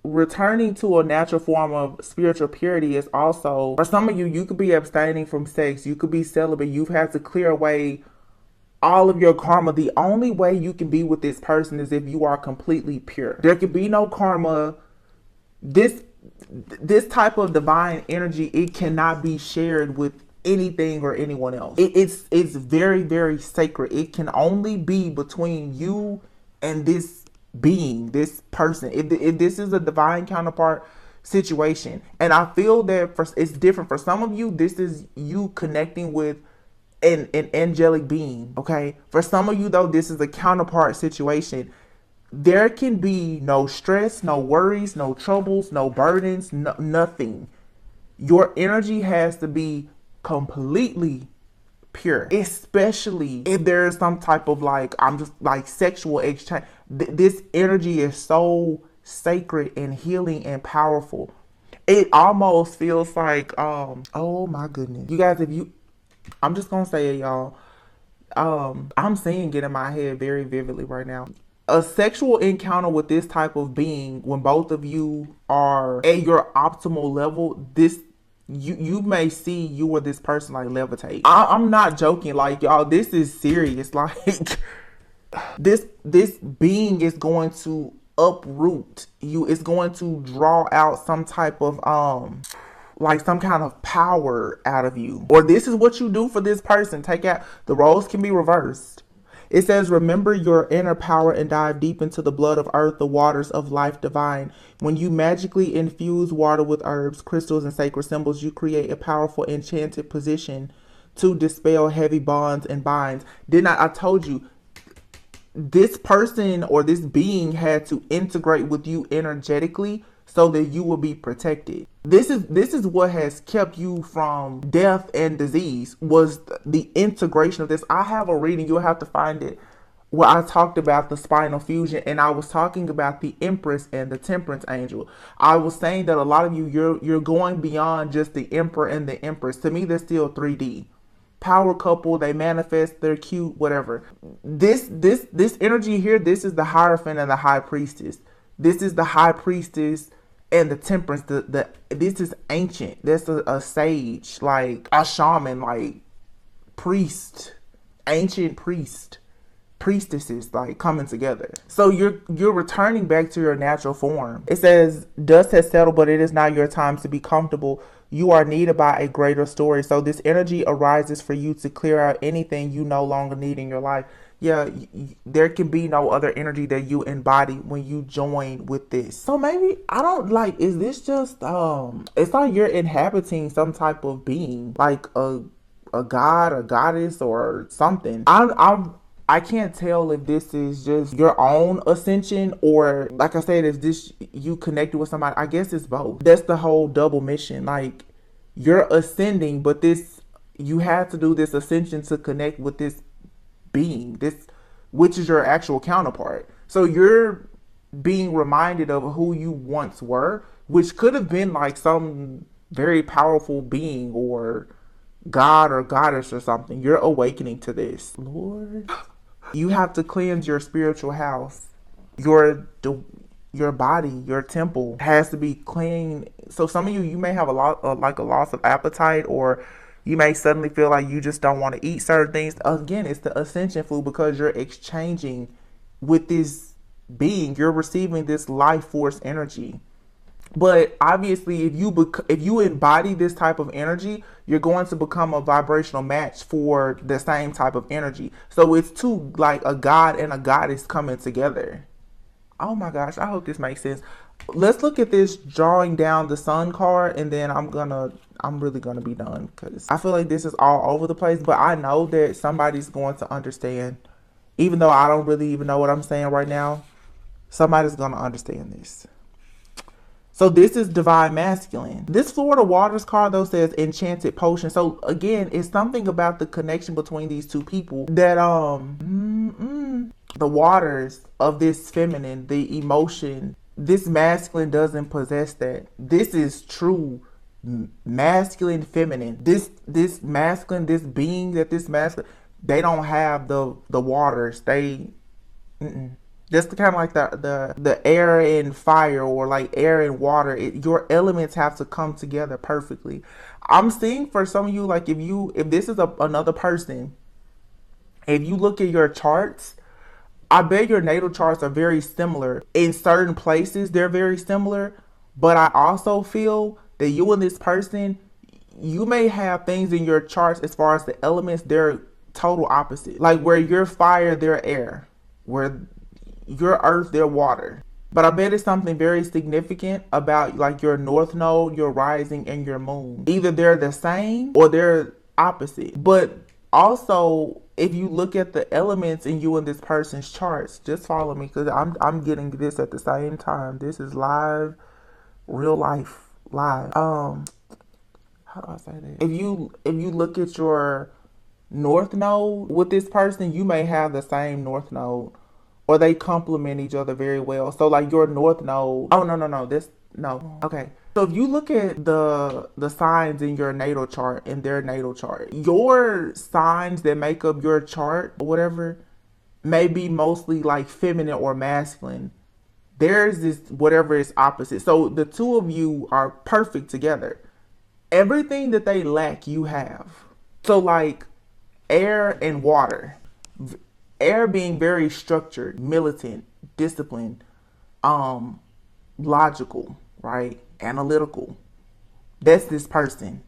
returning to a natural form of spiritual purity is also, for some of you, you could be abstaining from sex, you could be celibate, you've had to clear away all of your karma. The only way you can be with this person is if you are completely pure. There can be no karma. This type of divine energy, it cannot be shared with anything or anyone else. It's very, very sacred. It can only be between you and this being, this person. If this is a divine counterpart situation, and I feel that it's different for some of you, this is you connecting with an angelic being. Okay, for some of you though, this is a counterpart situation. there can be no stress, no worries, no troubles, no burdens, nothing. Your energy has to be completely pure, especially if there's some type of like, I'm just like sexual exchange. This energy is so sacred and healing and powerful. It almost feels like, oh my goodness, you guys, if you, I'm just gonna say it, y'all. I'm seeing it in my head very vividly right now. A sexual encounter with this type of being, when both of you are at your optimal level, this, you may see you or this person like levitate. I'm not joking, like y'all, this is serious. Like this being is going to uproot you. It's going to draw out some type of like some kind of power out of you. Or this is what you do for this person. Take out, the roles can be reversed. It says, remember your inner power and dive deep into the blood of earth, the waters of life divine. When you magically infuse water with herbs, crystals, and sacred symbols, you create a powerful enchanted position to dispel heavy bonds and binds. Didn't I told you, this person or this being had to integrate with you energetically so that you will be protected. This is what has kept you from death and disease, was the integration of this. I have a reading, you'll have to find it, where I talked about the spinal fusion, and I was talking about the Empress and the Temperance Angel. I was saying that a lot of you, you're going beyond just the Emperor and the Empress. To me, they're still 3D. Power couple, they manifest, they're cute, whatever. This energy here, this is the Hierophant and the High Priestess. This is the High Priestess and the Temperance. This is ancient. That's a sage, like a shaman, like priest, ancient priest, priestesses, like coming together. So you're returning back to your natural form. It says, dust has settled, but it is not your time to be comfortable. You are needed by a greater story. So this energy arises for you to clear out anything you no longer need in your life. Yeah, there can be no other energy that you embody when you join with this. So maybe, I don't like, is this just, it's like you're inhabiting some type of being, like a god, a goddess, or something. I can't tell if this is just your own ascension, or like I said, is this you connected with somebody? I guess it's both. That's the whole double mission. Like, you're ascending, but this, you have to do this ascension to connect with this being, this, which is your actual counterpart. So you're being reminded of who you once were, which could have been like some very powerful being or god or goddess or something. You're awakening to this. Lord, you have to cleanse your spiritual house. Your body, your temple has to be clean. So some of you may have a loss of appetite, or you may suddenly feel like you just don't want to eat certain things. Again, it's the ascension food, because you're exchanging with this being. You're receiving this life force energy. But obviously, if you embody this type of energy, you're going to become a vibrational match for the same type of energy. So it's two, like a god and a goddess coming together. Oh my gosh, I hope this makes sense. Let's look at this drawing down the sun card, and then I'm really gonna be done, because I feel like this is all over the place, but I know that somebody's going to understand. Even though I don't really even know what I'm saying right now, somebody's gonna understand this. So this is divine masculine. This Florida Waters card, though, says enchanted potion. So again, it's something about the connection between these two people that the waters of this feminine, the emotion, this masculine doesn't possess that. This is true masculine feminine. This masculine, this being, that this masculine, they don't have the waters. They Just kind of like the air and fire, or like air and water. Your elements have to come together perfectly. I'm seeing for some of you, like if this is another person, if you look at your charts, I bet your natal charts are very similar. In certain places, they're very similar. But I also feel that you and this person, you may have things in your charts as far as the elements, they're total opposite. Like where you're fire, they're air. Where your earth, their water. But I bet it's something very significant about like your north node, your rising, and your moon. Either they're the same or they're opposite. But also if you look at the elements in you and this person's charts, just follow me because I'm getting this at the same time. This is live, real life, live. How do I say that? If you look at your north node with this person, you may have the same north node, or they complement each other very well. So like your north node. Oh no. No. Okay. So if you look at the signs in your natal chart and their natal chart, your signs that make up your chart or whatever may be mostly like feminine or masculine. Theirs is whatever is opposite. So the two of you are perfect together. Everything that they lack, you have. So like air and water. Air being very structured, militant, disciplined, logical, right? Analytical. That's this person.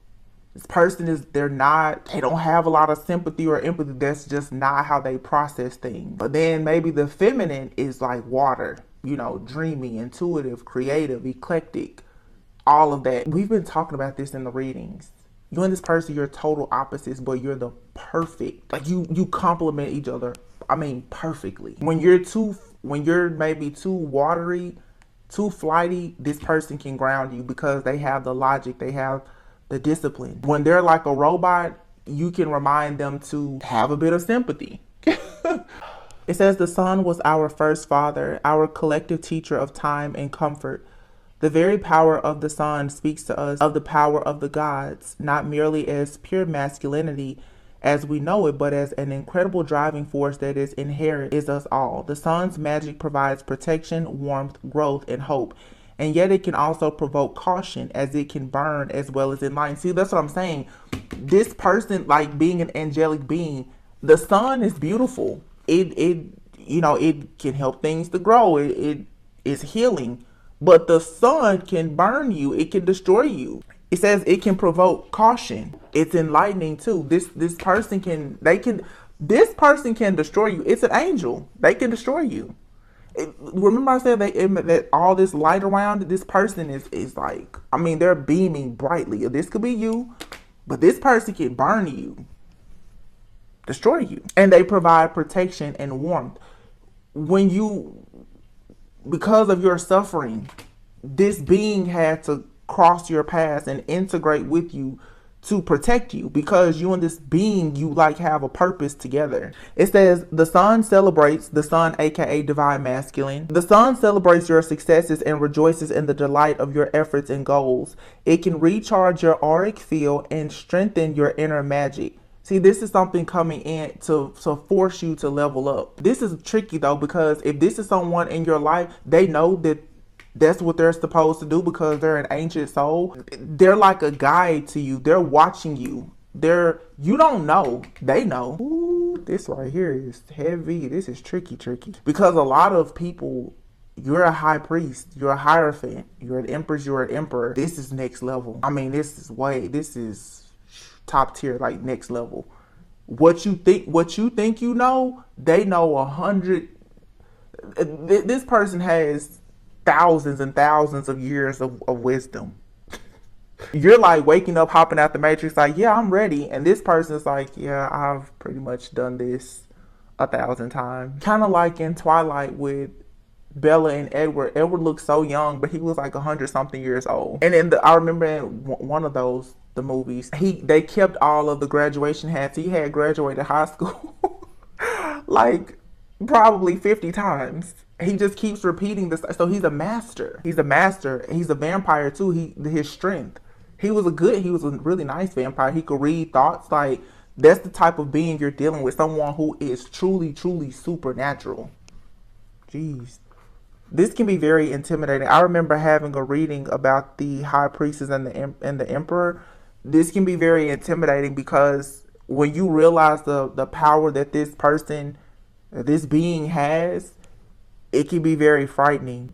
This person they don't have a lot of sympathy or empathy. That's just not how they process things. But then maybe the feminine is like water, dreamy, intuitive, creative, eclectic, all of that. We've been talking about this in the readings. You and this person, you're total opposites, but you're the perfect. Like you complement each other. I mean, perfectly. When you're maybe too watery, too flighty, this person can ground you because they have the logic, they have the discipline. When they're like a robot, you can remind them to have a bit of sympathy. It says the sun was our first father, our collective teacher of time and comfort. The very power of the sun speaks to us of the power of the gods, not merely as pure masculinity as we know it, but as an incredible driving force that is inherent in us all. The sun's magic provides protection, warmth, growth, and hope. And yet it can also provoke caution as it can burn as well as enlighten. See, that's what I'm saying. This person, like being an angelic being, the sun is beautiful. It can help things to grow. It is healing. But the sun can burn you. It can destroy you. It says it can provoke caution. It's enlightening too. This person can destroy you. It's an angel. They can destroy you. Remember I said that all this light around this person is like, I mean, they're beaming brightly. This could be you, but this person can burn you, destroy you. And they provide protection and warmth. Because of your suffering, this being had to cross your path and integrate with you to protect you, because you and this being, you like have a purpose together. It says the sun celebrates, the sun aka divine masculine. The sun celebrates your successes and rejoices in the delight of your efforts and goals. It can recharge your auric field and strengthen your inner magic. See, this is something coming in to force you to level up. This is tricky though, because if this is someone in your life, they know that that's what they're supposed to do because they're an ancient soul. They're like a guide to you. They're watching you. You don't know. They know. Ooh, this right here is heavy. This is tricky. Because a lot of people, you're a high priest. You're a hierophant. You're an empress. You're an emperor. This is next level. I mean, this is top tier, like next level. What you think you know, they know 100. This person has thousands and thousands of years of wisdom. You're like waking up, hopping out the matrix, like, yeah, I'm ready. And this person's like, yeah, I've pretty much done this 1,000 times. Kind of like in Twilight with Bella and Edward. Edward looked so young, but he was like 100-something years old. And I remember in one of the movies, they kept all of the graduation hats. He had graduated high school like probably 50 times. He just keeps repeating this. So he's a master. He's a vampire too. His strength. He was a really nice vampire. He could read thoughts. Like, that's the type of being you're dealing with. Someone who is truly, truly supernatural. Jeez. This can be very intimidating. I remember having a reading about the high priestess and the emperor. This can be very intimidating because when you realize the power that this being has, it can be very frightening.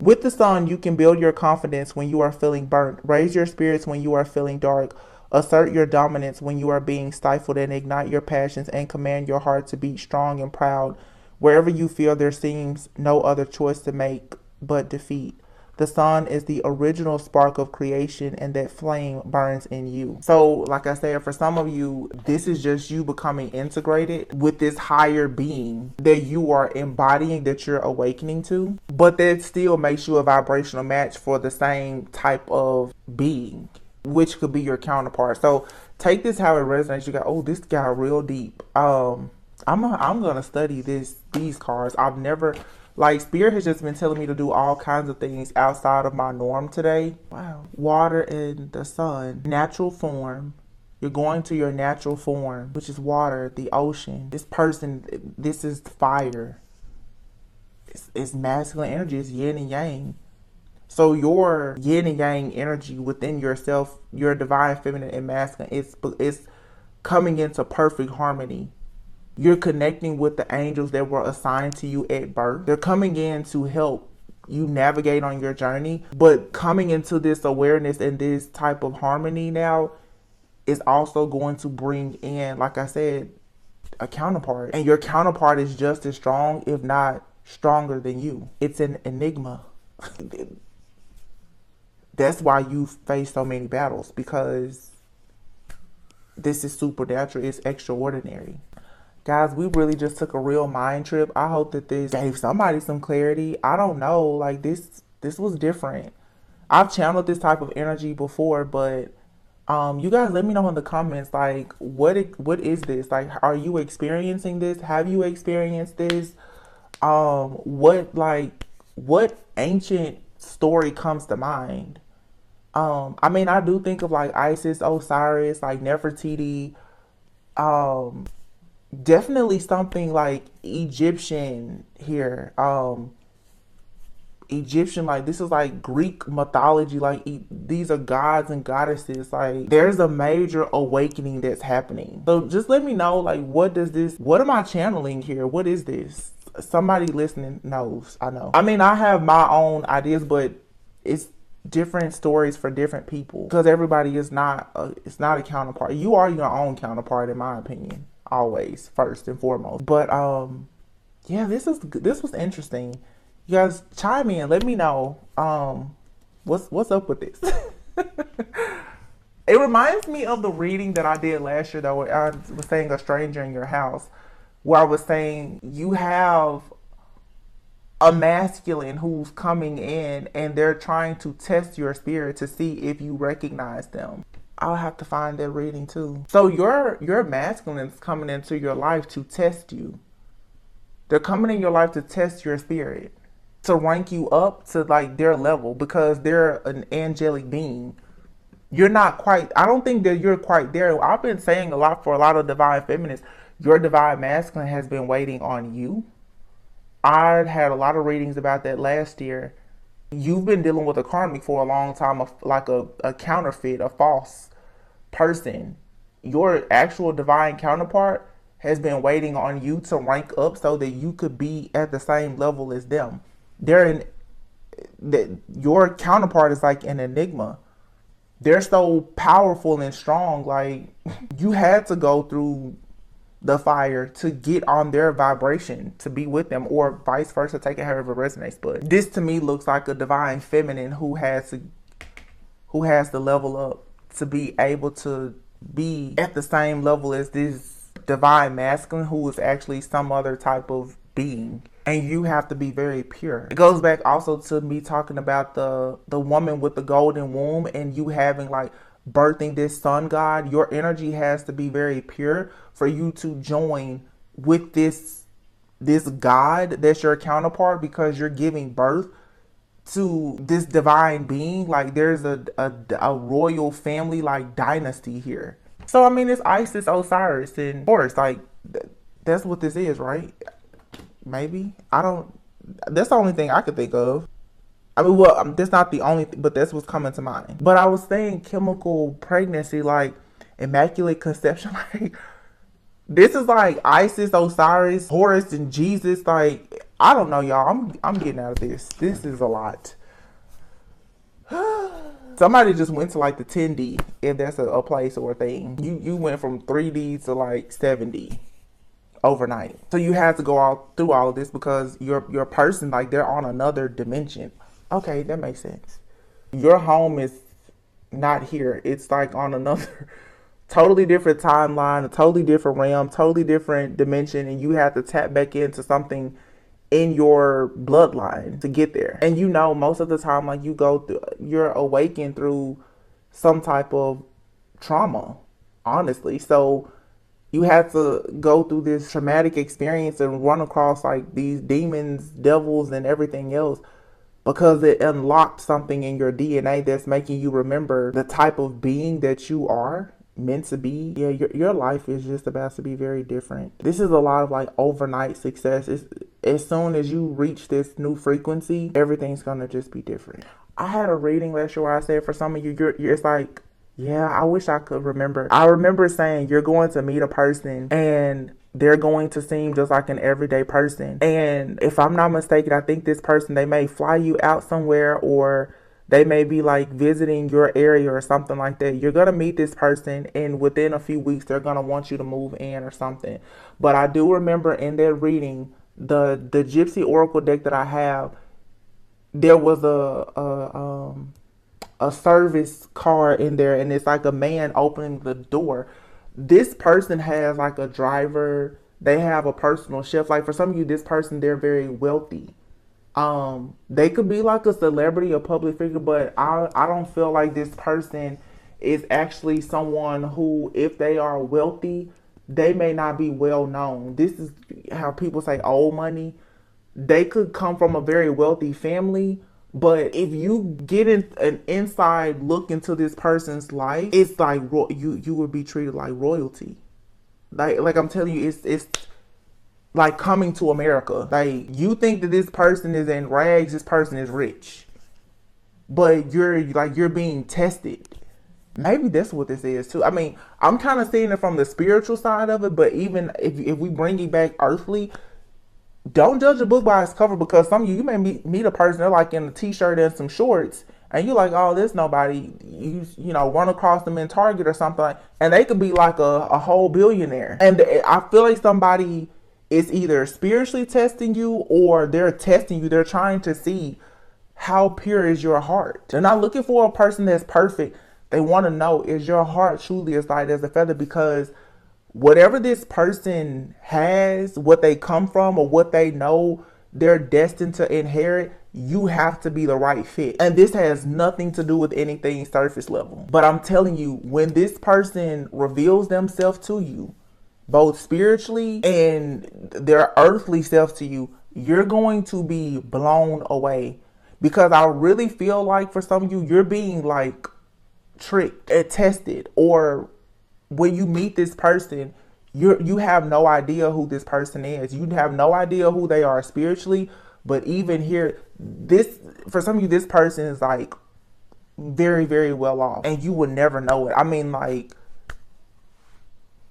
With the sun, you can build your confidence when you are feeling burnt. Raise your spirits when you are feeling dark. Assert your dominance when you are being stifled, and ignite your passions and command your heart to beat strong and proud. Wherever you feel there seems no other choice to make but defeat. The sun is the original spark of creation, and that flame burns in you. So, like I said, for some of you, this is just you becoming integrated with this higher being that you are embodying, that you're awakening to. But that still makes you a vibrational match for the same type of being, which could be your counterpart. So take this how it resonates. You go, oh, this got real deep. I'm gonna study these cards. I've never, like, Spirit has just been telling me to do all kinds of things outside of my norm today. Wow. Water and the sun, natural form. You're going to your natural form, which is water, the ocean. This person, this is fire. It's masculine energy. It's yin and yang. So your yin and yang energy within yourself, your divine feminine and masculine, it's coming into perfect harmony. You're connecting with the angels that were assigned to you at birth. They're coming in to help you navigate on your journey. But coming into this awareness and this type of harmony now is also going to bring in, like I said, a counterpart. And your counterpart is just as strong, if not stronger than you. It's an enigma. That's why you face so many battles, because this is supernatural. It's extraordinary. Guys, we really just took a real mind trip. I hope that this gave somebody some clarity. I don't know, like this was different. I've channeled this type of energy before, but you guys let me know in the comments, like, what is this? Like, are you experiencing this? Have you experienced this? What ancient story comes to mind? I mean, I do think of like Isis, Osiris, like Nefertiti, definitely something like Egyptian here. Egyptian, like this is like Greek mythology, like these are gods and goddesses. Like there's a major awakening that's happening. So just let me know, like, what am I channeling here? What is this? Somebody listening knows. I know. I mean, I have my own ideas, but it's different stories for different people, because everybody is not it's not a counterpart. You are your own counterpart, in my opinion, always, first and foremost. But yeah, this was interesting. You guys chime in, let me know what's up with this. It reminds me of the reading that I did last year, though, where I was saying a stranger in your house, where I was saying you have a masculine who's coming in and they're trying to test your spirit to see if you recognize them. I'll have to find that reading too. So your masculine is coming into your life to test you. They're coming in your life to test your spirit, to rank you up to like their level, because they're an angelic being. You're not quite, I don't think that you're quite there. I've been saying a lot for a lot of divine feminists, your divine masculine has been waiting on you. I had a lot of readings about that last year. You've been dealing with a karmic for a long time, like a counterfeit, a false person. Your actual divine counterpart has been waiting on you to rank up so that you could be at the same level as them. Your counterpart is like an enigma. They're so powerful and strong. Like, you had to go through the fire to get on their vibration to be with them, or vice versa, take it however it resonates. But this to me looks like a divine feminine who has to level up to be able to be at the same level as this divine masculine, who is actually some other type of being. And you have to be very pure. It goes back also to me talking about the woman with the golden womb, and you having like birthing this sun god. Your energy has to be very pure for you to join with this god that's your counterpart, because you're giving birth to this divine being. Like there's a royal family, like dynasty here. So I mean, it's Isis, Osiris, and Horus. Like that's what this is, right? Maybe. That's the only thing I could think of. I mean, well, that's not the only thing, but that's what's coming to mind. But I was saying chemical pregnancy, like immaculate conception. Like this is like Isis, Osiris, Horus, and Jesus. Like, I don't know, y'all. I'm getting out of this. This is a lot. Somebody just went to like the 10D, if that's a place or a thing. You went from 3D to like 7D overnight. So you had to go through all of this because your person, like, they're on another dimension, Okay, that makes sense. Your home is not here. It's like on another totally different timeline, a totally different realm, totally different dimension, and you have to tap back into something in your bloodline to get there. And you know, most of the time, like you go through, you're awakened through some type of trauma, honestly. So you have to go through this traumatic experience and run across like these demons, devils, and everything else because it unlocked something in your DNA that's making you remember the type of being that you are meant to be. Yeah, your life is just about to be very different. This is a lot of like overnight success. As soon as you reach this new frequency, everything's gonna just be different. I had a reading last year where I said for some of you, it's like, yeah, I wish I could remember. I remember saying you're going to meet a person and they're going to seem just like an everyday person. And if I'm not mistaken, I think this person, they may fly you out somewhere or they may be like visiting your area or something like that. You're going to meet this person and within a few weeks, they're going to want you to move in or something. But I do remember in that reading, the Gypsy Oracle deck that I have, there was a service car in there and it's like a man opening the door. This person has like a driver, they have a personal chef. Like for some of you, this person, they're very wealthy. They could be like a celebrity, a public figure, but I don't feel like this person is actually someone who, if they are wealthy, they may not be well known. This is how people say old money. They could come from a very wealthy family, but if you get an inside look into this person's life, it's like you would be treated like royalty. Like I'm telling you, it's like coming to America. Like you think that this person is in rags, this person is rich, but you're being tested. Maybe that's what this is too. I mean, I'm kind of seeing it from the spiritual side of it, but even if we bring it back earthly, don't judge a book by its cover, because some of you may meet a person, they're like in a t-shirt and some shorts, and you're like, oh, this nobody. You know, run across them in Target or something, and they could be like a whole billionaire. And I feel like somebody is either spiritually testing you or they're testing you. They're trying to see how pure is your heart. They're not looking for a person that's perfect. They want to know, is your heart truly as light as a feather? Because whatever this person has, what they come from or what they know they're destined to inherit, you have to be the right fit. And this has nothing to do with anything surface level. But I'm telling you, when this person reveals themselves to you, both spiritually and their earthly self to you, you're going to be blown away. Because I really feel like for some of you, you're being like tricked and tested, or when you meet this person, you have no idea who this person is. You have no idea who they are spiritually. But even here, for some of you, this person is like very, very well off, and you would never know it. I mean, like,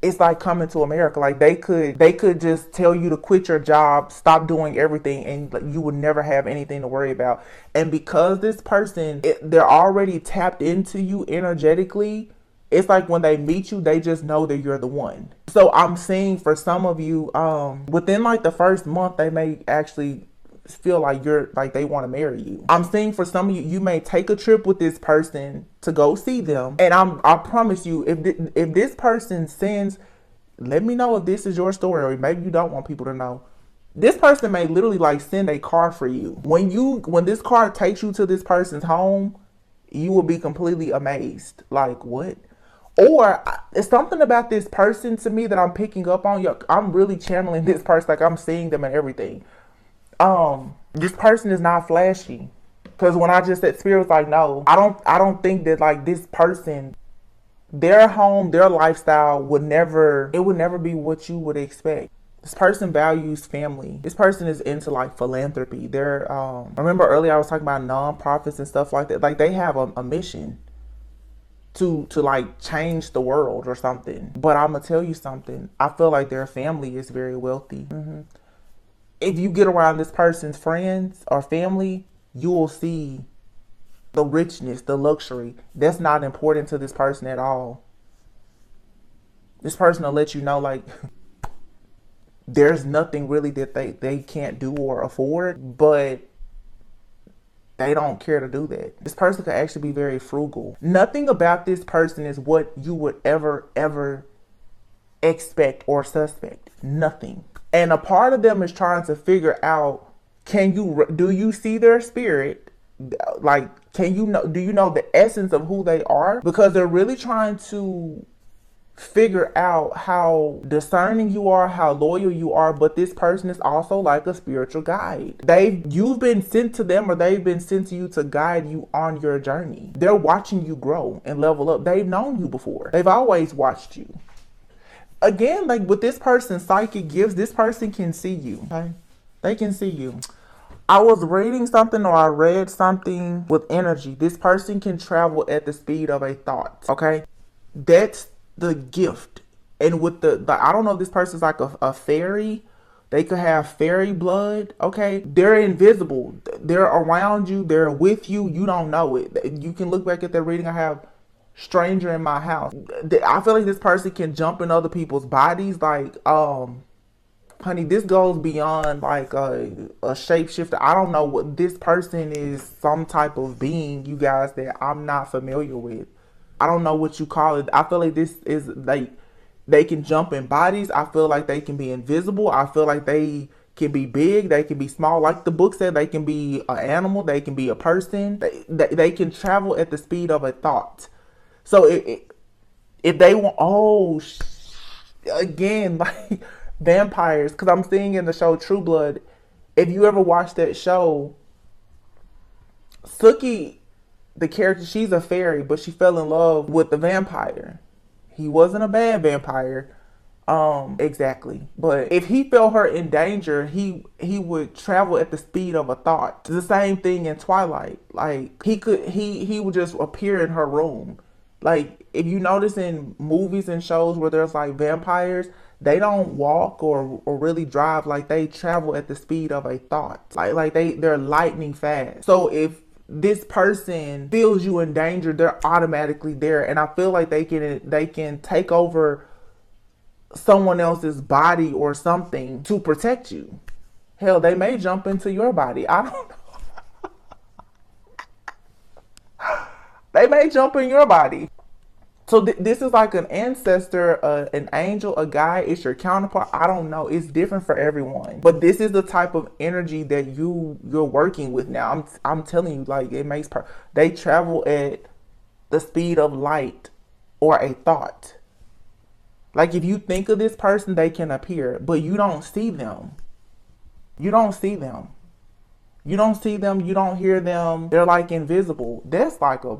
it's like coming to America. Like they could just tell you to quit your job, stop doing everything, and you would never have anything to worry about. And because this person, they're already tapped into you energetically, it's like when they meet you, they just know that you're the one. So I'm seeing for some of you, within like the first month, they may actually feel like they want to marry you. I'm seeing for some of you, you may take a trip with this person to go see them. And I promise you, if this person sends, let me know if this is your story, or maybe you don't want people to know. This person may literally like send a car for you. When this car takes you to this person's home, you will be completely amazed. Like, what? Or it's something about this person to me that I'm picking up on. I'm really channeling this person, like I'm seeing them and everything. This person is not flashy. Because when I just said spirit was like, no, I don't think that like this person, their home, their lifestyle would never be what you would expect. This person values family. This person is into like philanthropy. Remember earlier I was talking about nonprofits and stuff like that. Like they have a mission to like change the world or something. But I'm gonna tell you something. I feel like their family is very wealthy. If you get around this person's friends or family, you will see the richness, the luxury. That's not important to this person at all. This person will let you know like there's nothing really that they can't do or afford, but they don't care to do that. This person could actually be very frugal. Nothing about this person is what you would ever expect or suspect. Nothing. And a part of them is trying to figure out, do you see their spirit? Like, do you know the essence of who they are? Because they're really trying to figure out how discerning you are, how loyal you are, but this person is also like a spiritual guide. You've been sent to them, or they've been sent to you to guide you on your journey. They're watching you grow and level up. They've known you before. They've always watched you. Again, like with this person's psychic gifts, this person can see you. Okay? They can see you. I was reading something, or I read something with energy. This person can travel at the speed of a thought. Okay? That's the gift. And with I don't know if this person's like a fairy. They could have fairy blood. Okay? They're invisible. They're around you. They're with you. You don't know it. You can look back at that reading. I have stranger in my house. I feel like this person can jump in other people's bodies. Like, honey, this goes beyond like a shapeshifter. I don't know what this person is. Some type of being, you guys, that I'm not familiar with. I don't know what you call it. I feel like this is like, they can jump in bodies. I feel like they can be invisible. I feel like they can be big. They can be small. Like the book said, they can be an animal. They can be a person. They can travel at the speed of a thought. So if they want, again, like vampires, because I'm seeing in the show True Blood, if you ever watched that show, Sookie, the character, she's a fairy, but she fell in love with the vampire. He wasn't a bad vampire, exactly. But if he felt her in danger, he would travel at the speed of a thought. It's the same thing in Twilight. Like he would just appear in her room. Like, if you notice in movies and shows where there's like vampires, they don't walk or really drive. Like, they travel at the speed of a thought. Like they're lightning fast. So if this person feels you in danger, they're automatically there. And I feel like they can take over someone else's body or something to protect you. Hell, they may jump into your body. I don't know. They may jump in your body. So this is like an ancestor, an angel, a guide. It's your counterpart. I don't know. It's different for everyone. But this is the type of energy that you're working with now. I'm telling you, like, it makes they travel at the speed of light or a thought. Like, if you think of this person, they can appear, but you don't see them. You don't see them. You don't see them. You don't hear them. They're like invisible. That's like a